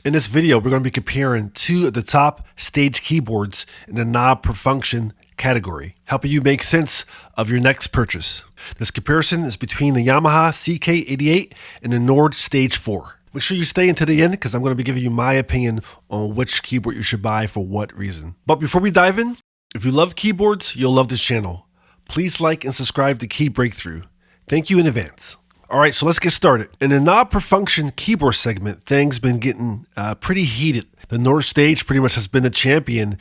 In this video, we're going to be comparing two of the top stage keyboards in the knob per function category, helping you make sense of your next purchase. This comparison is between the Yamaha CK88 and the Nord Stage 4. Make sure you stay until the end because I'm going to be giving you my opinion on which keyboard you should buy for what reason. But before we dive in, if you love keyboards, you'll love this channel. Please like and subscribe to Key Breakthrough. Thank you in advance. Alright, so let's get started. In the knob per function keyboard segment, things been getting pretty heated. The Nord Stage pretty much has been the champion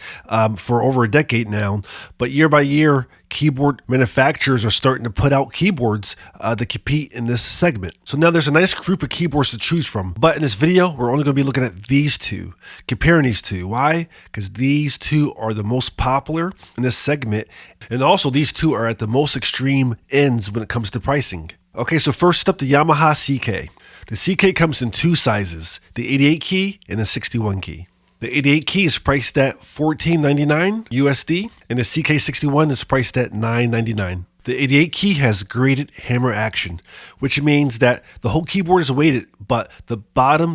for over a decade now, but year by year, keyboard manufacturers are starting to put out keyboards that compete in this segment. So now there's a nice group of keyboards to choose from, but in this video, we're only going to be looking at these two, comparing these two. Why? Because these two are the most popular in this segment, and also these two are at the most extreme ends when it comes to pricing. Okay, so first up, the Yamaha CK. The CK comes in two sizes, the 88 key and the 61 key. The 88 key is priced at $14.99 USD, and the CK61 is priced at $9.99. The 88 key has graded hammer action, which means that the whole keyboard is weighted, but the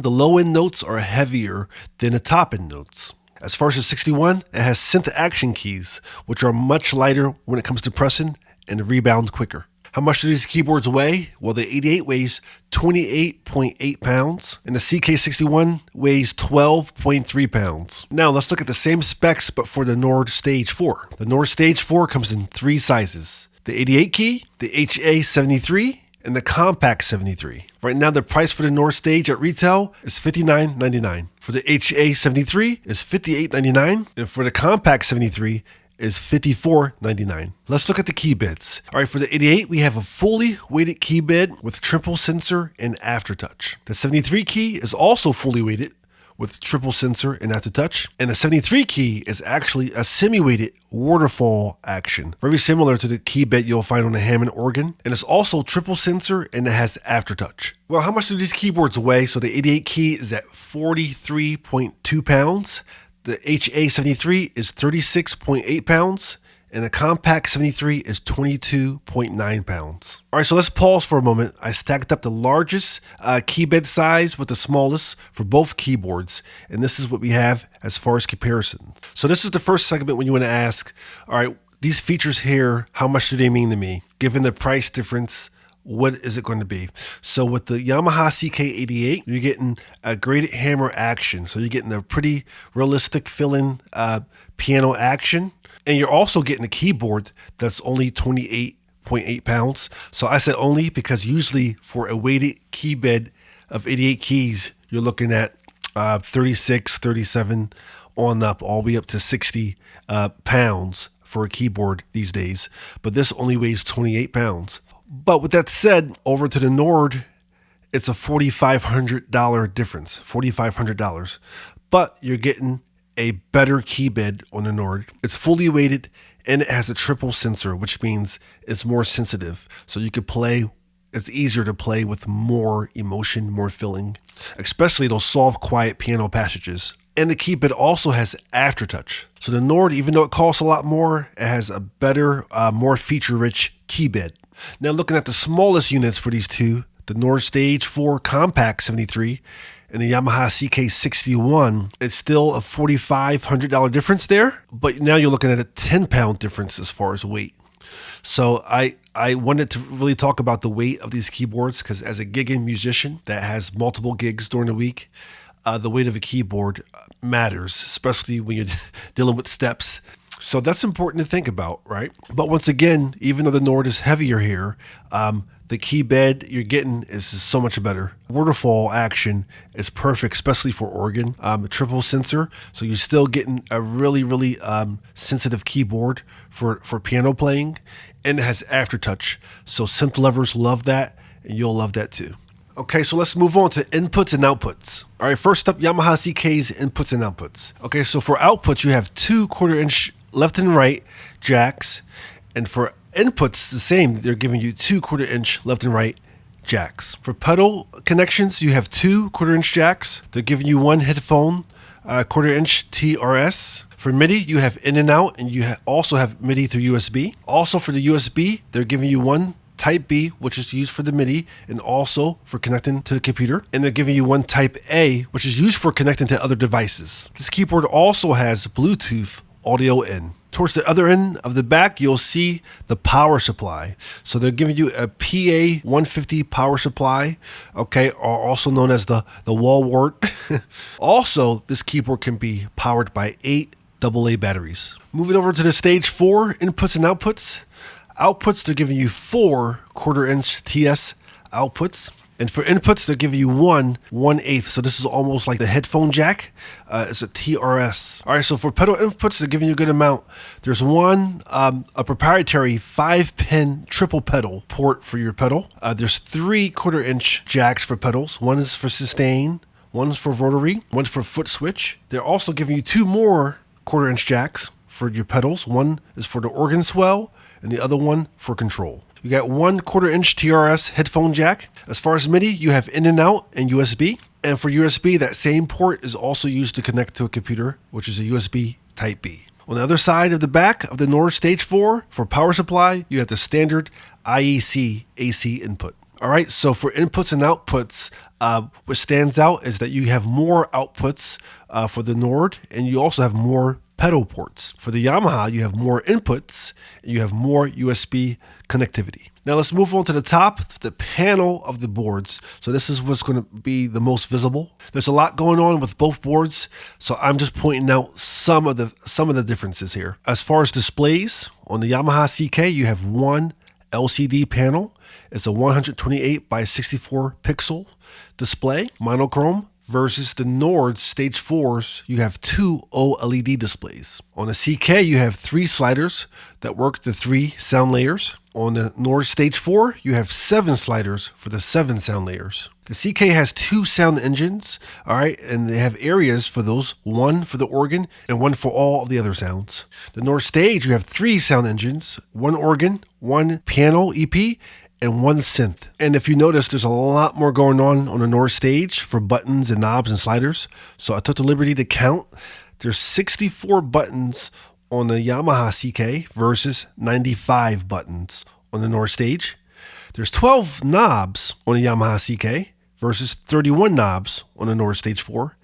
low end notes are heavier than the top end notes. As far as the 61, it has synth action keys, which are much lighter when it comes to pressing and rebound quicker. How much do these keyboards weigh? Well, the 88 weighs 28.8 pounds and the CK61 weighs 12.3 pounds. Now let's look at the same specs but for the Nord Stage 4. The Nord Stage 4 comes in three sizes: the 88 key, the HA73, and the Compact 73. Right now the price for the Nord Stage at retail is $59.99. For the HA73 is $58.99, and for the Compact 73 is $54.99. Let's look at the key beds. All right, for the 88, we have a fully weighted key bed with triple sensor and aftertouch. The 73 key is also fully weighted with triple sensor and aftertouch. And the 73 key is actually a semi-weighted waterfall action, very similar to the key bed you'll find on a Hammond organ. And it's also triple sensor and it has aftertouch. Well, how much do these keyboards weigh? So the 88 key is at 43.2 pounds. The HA73 is 36.8 pounds, and the Compact 73 is 22.9 pounds. All right, so let's pause for a moment. I stacked up the largest key bed size with the smallest for both keyboards, and this is what we have as far as comparison. So this is the first segment when you want to ask, all right, these features here, how much do they mean to me? Given the price difference, what is it going to be? So with the Yamaha CK88, you're getting a graded hammer action. So you're getting a pretty realistic feeling piano action. And you're also getting a keyboard that's only 28.8 pounds. So I said only because usually for a weighted key bed of 88 keys, you're looking at 36, 37 on up, all the way up to 60 pounds for a keyboard these days. But this only weighs 28 pounds. But with that said, over to the Nord, it's a $4,500 difference, $4,500. But you're getting a better key bed on the Nord. It's fully weighted and it has a triple sensor, which means it's more sensitive. So you could play, it's easier to play with more emotion, more feeling, especially those soft, quiet piano passages. And the key bed also has aftertouch. So the Nord, even though it costs a lot more, it has a better, more feature-rich key bed. Now looking at the smallest units for these two, the Nord Stage 4 Compact 73 and the Yamaha CK61, it's still a $4,500 difference there, but now you're looking at a 10-pound difference as far as weight. So I wanted to really talk about the weight of these keyboards because as a gigging musician that has multiple gigs during the week, the weight of a keyboard matters, especially when you're dealing with steps. So that's important to think about, right? But once again, even though the Nord is heavier here, the key bed you're getting is so much better. Waterfall action is perfect, especially for organ. Triple sensor, so you're still getting a really sensitive keyboard for piano playing, and it has aftertouch. So synth lovers love that, and you'll love that too. Okay, so let's move on to inputs and outputs. All right, first up, Yamaha CK's inputs and outputs. Okay, so for outputs, you have two 1/4 inch left and right jacks, and for inputs, the same. They're giving you two 1/4 inch left and right jacks. For pedal connections, you have two 1/4 inch jacks. They're giving you one headphone 1/4 inch TRS. For MIDI, you have in and out, and you also have MIDI through USB. Also for the USB, they're giving you one Type B, which is used for the MIDI and also for connecting to the computer. And they're giving you one Type A, which is used for connecting to other devices. This keyboard also has Bluetooth audio in. Towards the other end of the back, you'll see the power supply. So they're giving you a PA 150 power supply, okay, or also known as the wall wart. Also, this keyboard can be powered by 8 AA batteries. Moving over to the stage 4 inputs and outputs. Outputs, they're giving you 4 1/4-inch TS outputs. And for inputs, they're giving you 1/8. So this is almost like the headphone jack. It's a TRS. All right, so for pedal inputs, they're giving you a good amount. There's a proprietary 5-pin triple pedal port for your pedal. There's 3 1/4-inch jacks for pedals. One is for sustain, one's for rotary, one's for foot switch. They're also giving you 2 more 1/4-inch jacks for your pedals. One is for the organ swell, and the other one for control. You got 1 1/4-inch TRS headphone jack. As far as MIDI, you have in and out and USB. And for USB, that same port is also used to connect to a computer, which is a USB Type B. On the other side of the back of the Nord Stage 4, for power supply, you have the standard IEC AC input. All right, so for inputs and outputs, what stands out is that you have more outputs for the Nord, and you also have more pedal ports. For the Yamaha, you have more inputs, and you have more USB connectivity. Now let's move on to the top, the panel of the boards. So this is what's going to be the most visible. There's a lot going on with both boards, so I'm just pointing out some of the differences here. As far as displays, on the Yamaha CK, you have one LCD panel. It's a 128 by 64 pixel display, monochrome. Versus the Nord Stage 4s, you have 2 OLED displays. On the CK, you have 3 sliders that work the 3 sound layers. On the Nord Stage 4, you have 7 sliders for the 7 sound layers. The CK has 2 sound engines, all right, and they have areas for those, one for the organ and one for all of the other sounds. The Nord Stage, you have 3 sound engines, 1 organ, 1 piano EP, and 1 synth. And if you notice, there's a lot more going on the Nord Stage for buttons and knobs and sliders. So I took the liberty to count. There's 64 buttons on the Yamaha CK versus 95 buttons on the Nord Stage. There's 12 knobs on the Yamaha CK versus 31 knobs on the Nord Stage 4.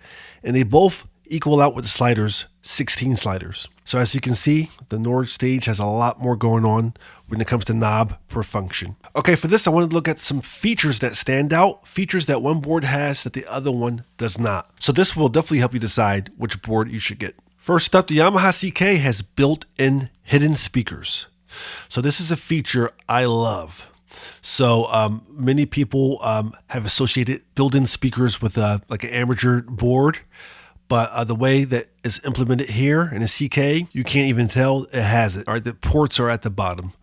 And they both equal out with the sliders, 16 sliders. So as you can see, the Nord Stage has a lot more going on when it comes to knob per function. Okay, for this, I want to look at some features that stand out, features that one board has that the other one does not. So this will definitely help you decide which board you should get. First up, the Yamaha CK has built-in hidden speakers. So this is a feature I love. So many people have associated built-in speakers with like an amateur board. But the way that it's implemented here in a CK, you can't even tell it has it. All right, the ports are at the bottom,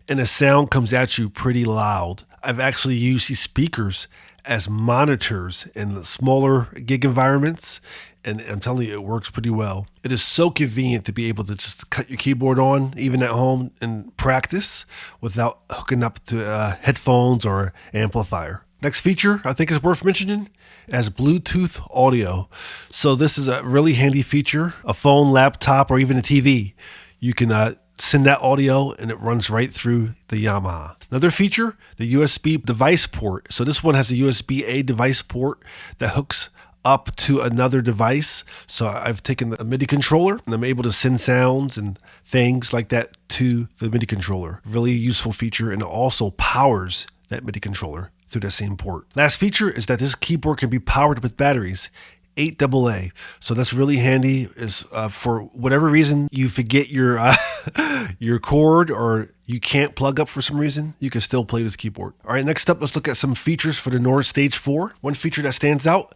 and the sound comes at you pretty loud. I've actually used these speakers as monitors in the smaller gig environments, and I'm telling you, it works pretty well. It is so convenient to be able to just cut your keyboard on, even at home, and practice without hooking up to headphones or amplifier. Next feature I think is worth mentioning as Bluetooth audio. So this is a really handy feature. A phone, laptop, or even a TV. You can send that audio and it runs right through the Yamaha. Another feature, the USB device port. So this one has a USB-A device port that hooks up to another device. So I've taken a MIDI controller and I'm able to send sounds and things like that to the MIDI controller. Really useful feature, and it also powers that MIDI controller through that same port. Last feature is that this keyboard can be powered with batteries, 8 AA. So that's really handy. Is for whatever reason you forget your your cord or you can't plug up for some reason, you can still play this keyboard. All right, next up, let's look at some features for the Nord Stage 4. One feature that stands out,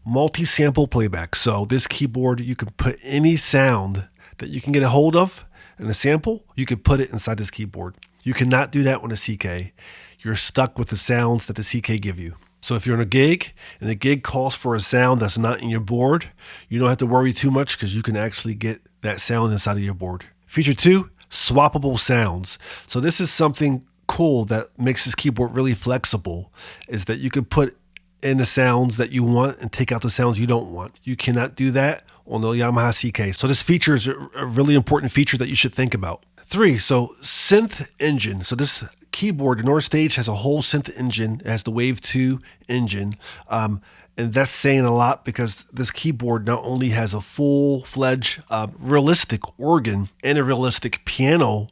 multi-sample playback. So this keyboard, you can put any sound that you can get a hold of in a sample, you can put it inside this keyboard. You cannot do that on a CK. You're stuck with the sounds that the CK give you. So if you're on a gig and the gig calls for a sound that's not in your board, you don't have to worry too much because you can actually get that sound inside of your board. Feature 2, swappable sounds. So this is something cool that makes this keyboard really flexible, is that you can put in the sounds that you want and take out the sounds you don't want. You cannot do that on the Yamaha CK. So this feature is a really important feature that you should think about. 3, so synth engine. So this keyboard, the North Stage has a whole synth engine. It has the Wave 2 engine. And that's saying a lot because this keyboard not only has a full-fledged realistic organ and a realistic piano,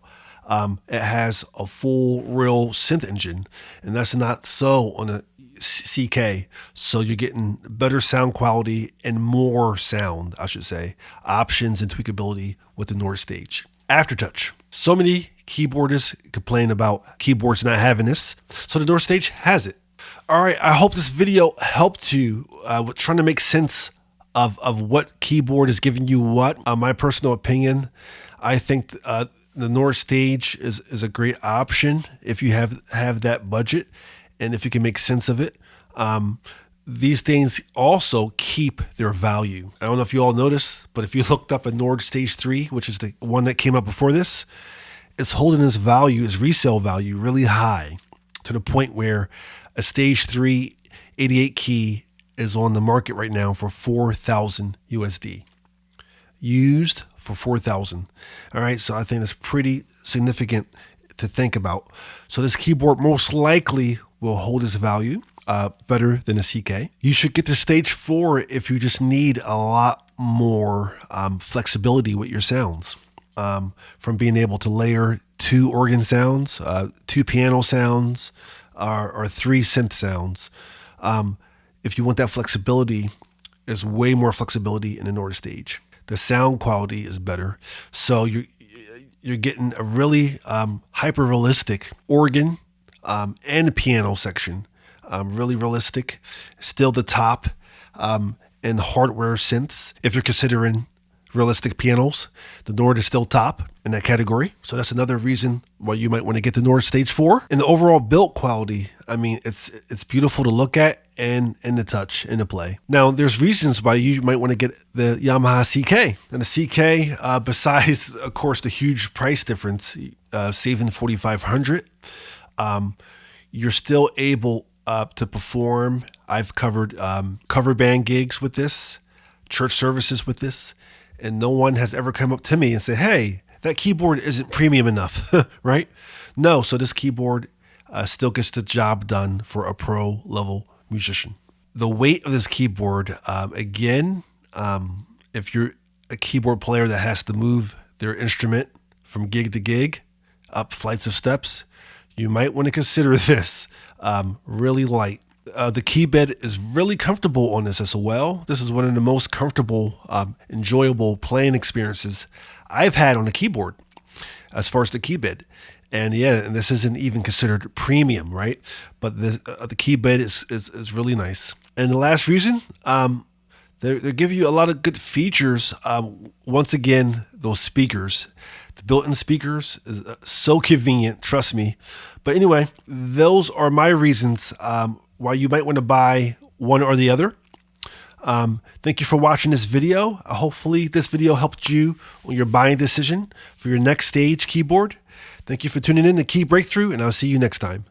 it has a full real synth engine. And that's not so on a CK. So you're getting better sound quality and more sound, I should say, options and tweakability with the North Stage. Aftertouch. So many keyboardists complain about keyboards not having this. So the North Stage has it. All right, I hope this video helped you with trying to make sense of what keyboard is giving you what. My personal opinion, I think the North Stage is a great option if you have that budget and if you can make sense of it. These things also keep their value. I don't know if you all noticed, but if you looked up a North Stage 3, which is the one that came up before this, it's holding its value, its resale value really high to the point where a Stage 3 88 key is on the market right now for 4,000 USD. Used for 4,000. All right, so I think that's pretty significant to think about. So this keyboard most likely will hold its value better than a CK. You should get to Stage 4 if you just need a lot more flexibility with your sounds. From being able to layer 2 organ sounds, 2 piano sounds, or 3 synth sounds. If you want that flexibility, there's way more flexibility in the North Stage. The sound quality is better. So you're getting a really hyper-realistic organ and piano section. Really realistic. Still the top in hardware synths. If you're considering realistic pianos, the Nord is still top in that category. So that's another reason why you might want to get the Nord Stage 4. And the overall build quality, I mean, it's beautiful to look at and the touch and the play. Now, there's reasons why you might want to get the Yamaha CK. And the CK, besides, of course, the huge price difference, saving $4,500, you're still able to perform. I've covered cover band gigs with this, church services with this, and no one has ever come up to me and said, hey, that keyboard isn't premium enough, right? No, so this keyboard still gets the job done for a pro level musician. The weight of this keyboard, again, if you're a keyboard player that has to move their instrument from gig to gig, up flights of steps, you might want to consider this really light. The Keybed is really comfortable on this as well. This is one of the most comfortable, enjoyable playing experiences I've had on a keyboard as far as the Keybed. And yeah, and this isn't even considered premium, right? But the Keybed is really nice. And the last reason, they give you a lot of good features. Once again, those speakers. The built-in speakers is so convenient, trust me. But anyway, those are my reasons why you might want to buy one or the other. Thank you for watching this video. Hopefully this video helped you on your buying decision for your next stage keyboard. Thank you for tuning in to Key Breakthrough, and I'll see you next time.